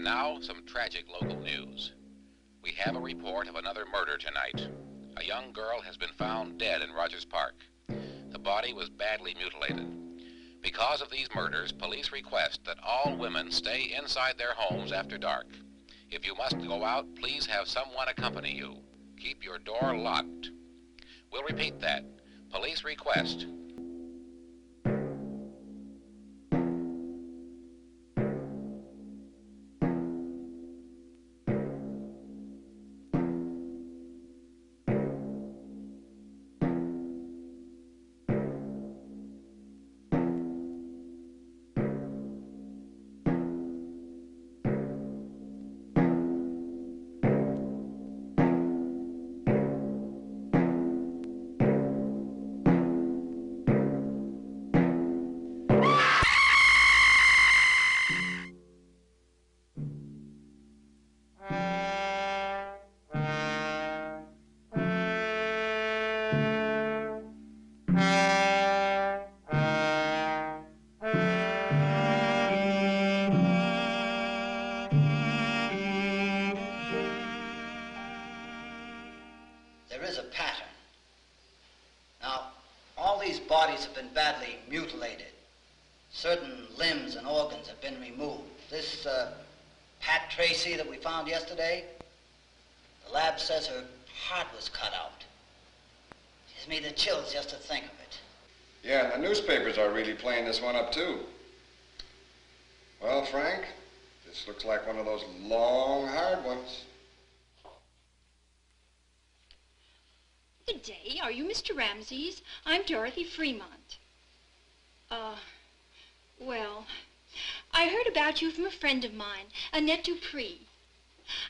And now, some tragic local news. We have a report of another murder tonight. A young girl has been found dead in Rogers Park. The body was badly mutilated. Because of these murders, police request that all women stay inside their homes after dark. If you must go out, please have someone accompany you. Keep your door locked. We'll repeat that. Police request. There is a pattern. Now, all these bodies have been badly mutilated. Certain limbs and organs have been removed. This Pat Tracy that we found yesterday, the lab says her heart was cut out. Gives me the chills just to think of it. Yeah, and the newspapers are really playing this one up, too. Well, Frank, this looks like one of those long, hard ones. Good day. Are you Mr. Ramsey's? I'm Dorothy Fremont. Well, I heard about you from a friend of mine, Annette Dupree.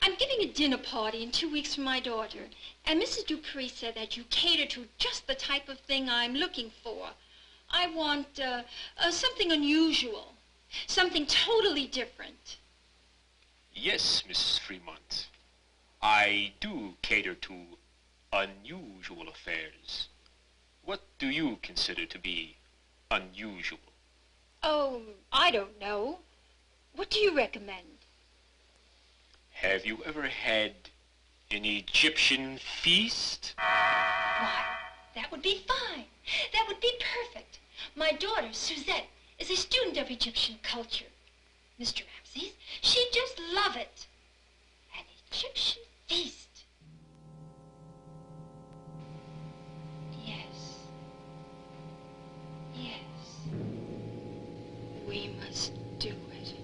I'm giving a dinner party in 2 weeks for my daughter, and Mrs. Dupree said that you cater to just the type of thing I'm looking for. I want, something unusual, something totally different. Yes, Mrs. Fremont. I do cater to unusual affairs. What do you consider to be unusual? Oh, I don't know. What do you recommend? Have you ever had an Egyptian feast? Why, that would be fine. That would be perfect. My daughter, Suzette, is a student of Egyptian culture. Mr. Ramsey's, she'd just love it. An Egyptian feast. Yes. Yes. We must do it.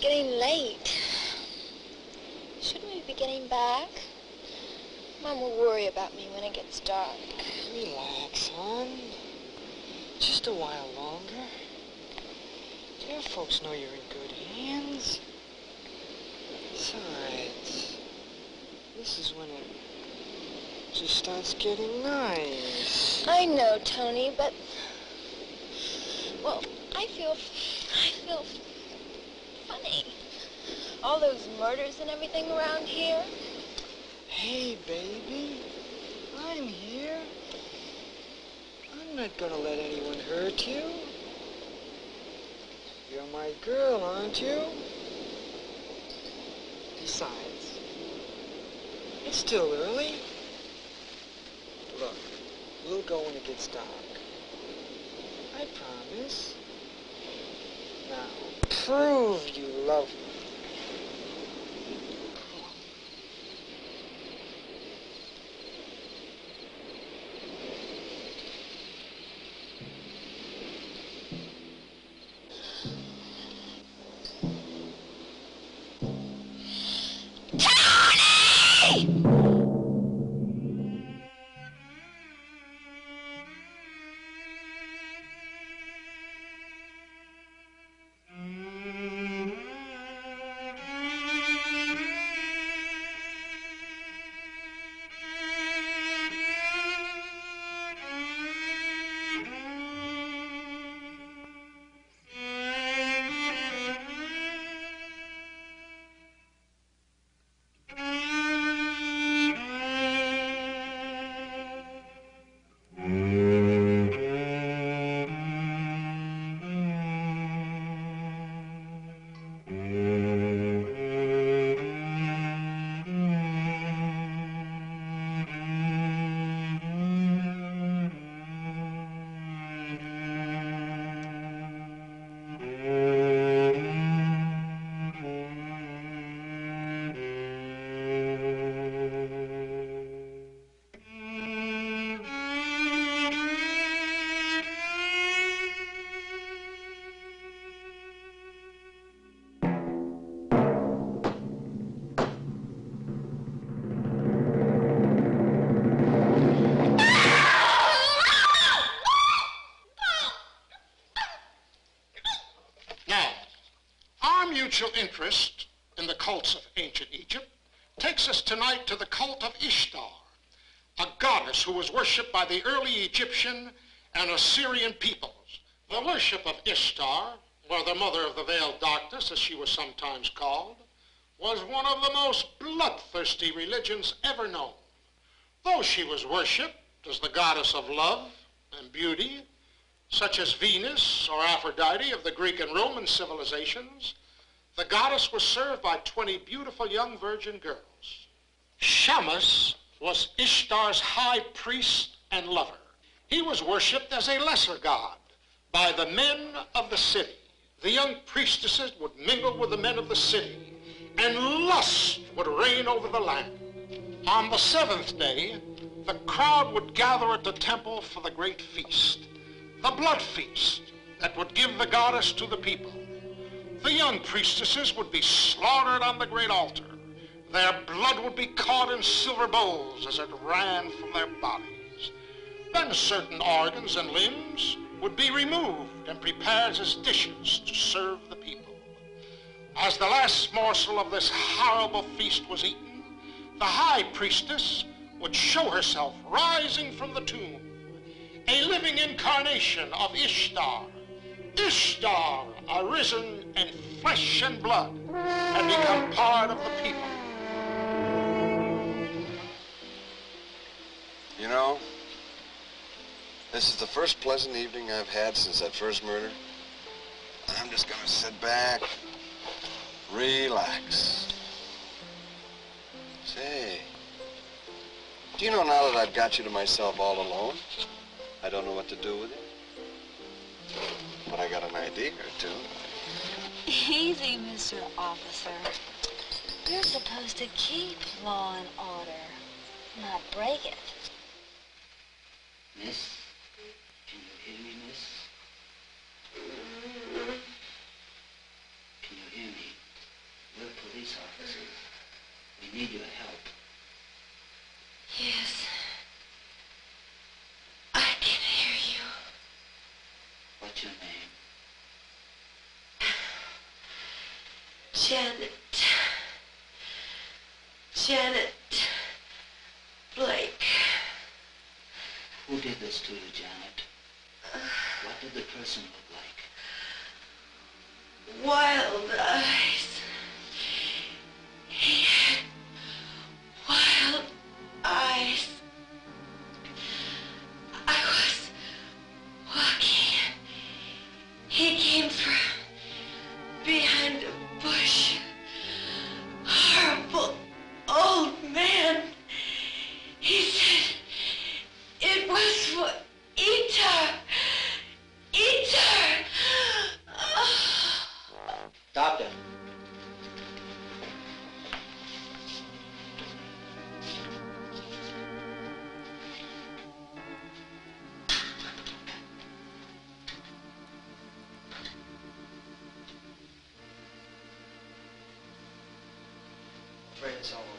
Getting late. Shouldn't we be getting back? Mom will worry about me when it gets dark. Relax, hon. Just a while longer. Your folks know you're in good hands. Besides, this is when it just starts getting nice. I know, Tony, but... well, I feel funny. All those murders and everything around here. Hey, baby. I'm here. I'm not gonna let anyone hurt you. You're my girl, aren't you? Besides, it's still early. Look, we'll go when it gets dark. I promise. Now, prove you love me. mutual interest in the cults of ancient Egypt takes us tonight to the cult of Ishtar, a goddess who was worshipped by the early Egyptian and Assyrian peoples. The worship of Ishtar, or the mother of the veiled darkness, as she was sometimes called, was one of the most bloodthirsty religions ever known. Though she was worshipped as the goddess of love and beauty, such as Venus or Aphrodite of the Greek and Roman civilizations, the goddess was served by 20 beautiful young virgin girls. Shamash was Ishtar's high priest and lover. He was worshipped as a lesser god by the men of the city. The young priestesses would mingle with the men of the city, and lust would reign over the land. On the 7th day, the crowd would gather at the temple for the great feast, the blood feast that would give the goddess to the people. The young priestesses would be slaughtered on the great altar. Their blood would be caught in silver bowls as it ran from their bodies. Then certain organs and limbs would be removed and prepared as dishes to serve the people. As the last morsel of this horrible feast was eaten, the high priestess would show herself rising from the tomb, a living incarnation of Ishtar. Ishtar, arisen in flesh and blood, had become part of the people. You know, this is the first pleasant evening I've had since that first murder. I'm just gonna sit back, relax. Say, do you know now that I've got you to myself all alone, I don't know what to do with you? But I got an idea or two. Easy, Mr. Officer. You're supposed to keep law and order, not break it. Miss, can you hear me, miss? Can you hear me? We're police officers. We need your help. Yes. I can hear you. What's your name? Janet. Janet Blake. Who did this to you, Janet? What did the person look like? Wild eyes. He had wild eyes. I was walking. He came from behind a bush. Horrible old man. He said it was for Etar. Etar. Doctor. Afraid it's all over.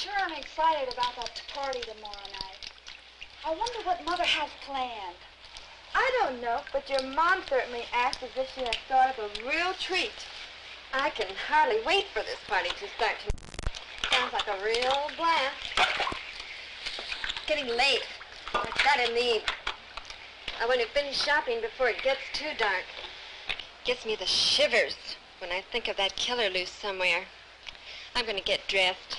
sure am excited about that party tomorrow night. I wonder what Mother has planned. I don't know, but your mom certainly acts as if she had thought of a real treat. I can hardly wait for this party to start. Sounds like a real blast. It's getting late. I gotta leave. I want to finish shopping before it gets too dark. Gives me the shivers when I think of that killer loose somewhere. I'm gonna get dressed.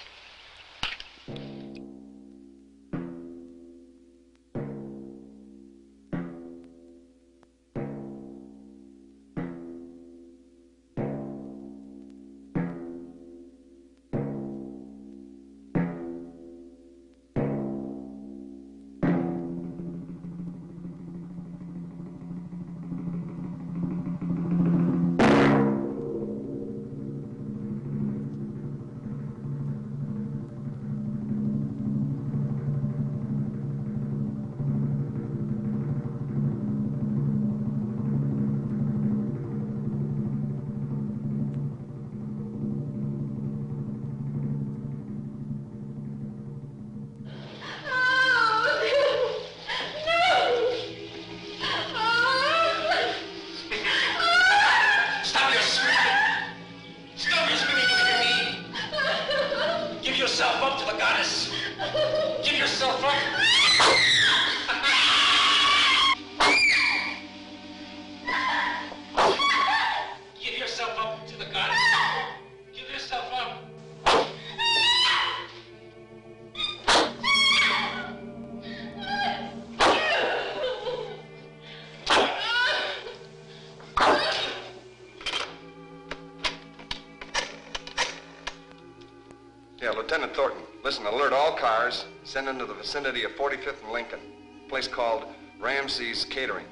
Lieutenant Thornton, listen, alert all cars, send into the vicinity of 45th and Lincoln, a place called Ramsey's Catering.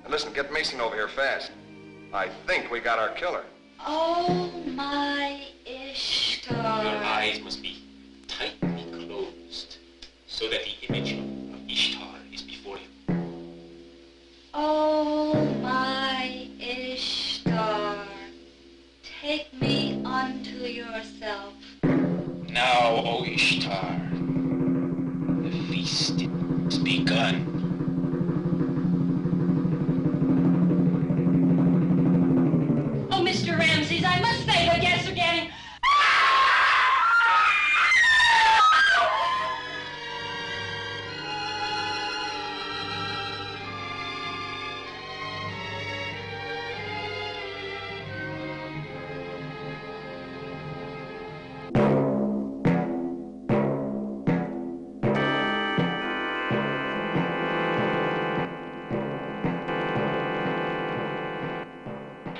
And listen, get Mason over here fast. I think we got our killer. Oh, my Ishtar. Your eyes must be tightly closed so that the image of Ishtar is before you. Oh, my Ishtar. Take me unto yourself. Now, O Ishtar, the feast is begun. Oh, Mr. Ramses, I must say the guests are getting...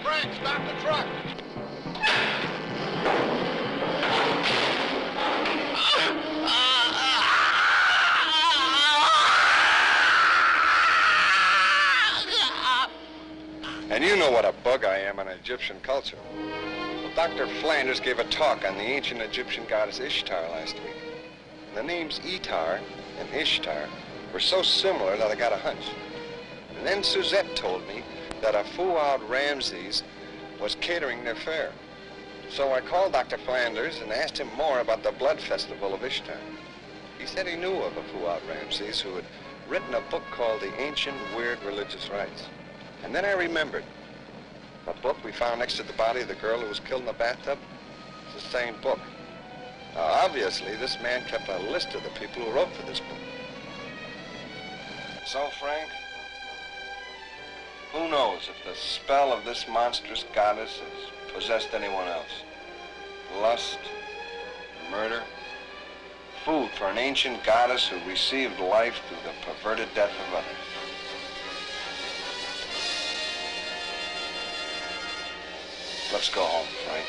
Frank, stop the truck. And you know what a bug I am on Egyptian culture. Well, Dr. Flanders gave a talk on the ancient Egyptian goddess Ishtar last week. And the names Etar and Ishtar were so similar that I got a hunch. And then Suzette told me that a Fuad Ramses was catering their fair. So I called Dr. Flanders and asked him more about the blood festival of Ishtar. He said he knew of a Fuad Ramses who had written a book called The Ancient Weird Religious Rites. And then I remembered. A book we found next to the body of the girl who was killed in the bathtub. It's the same book. Now, obviously, this man kept a list of the people who wrote for this book. So, Frank, who knows if the spell of this monstrous goddess has possessed anyone else? Lust, murder, food for an ancient goddess who received life through the perverted death of others. Let's go home, Frank.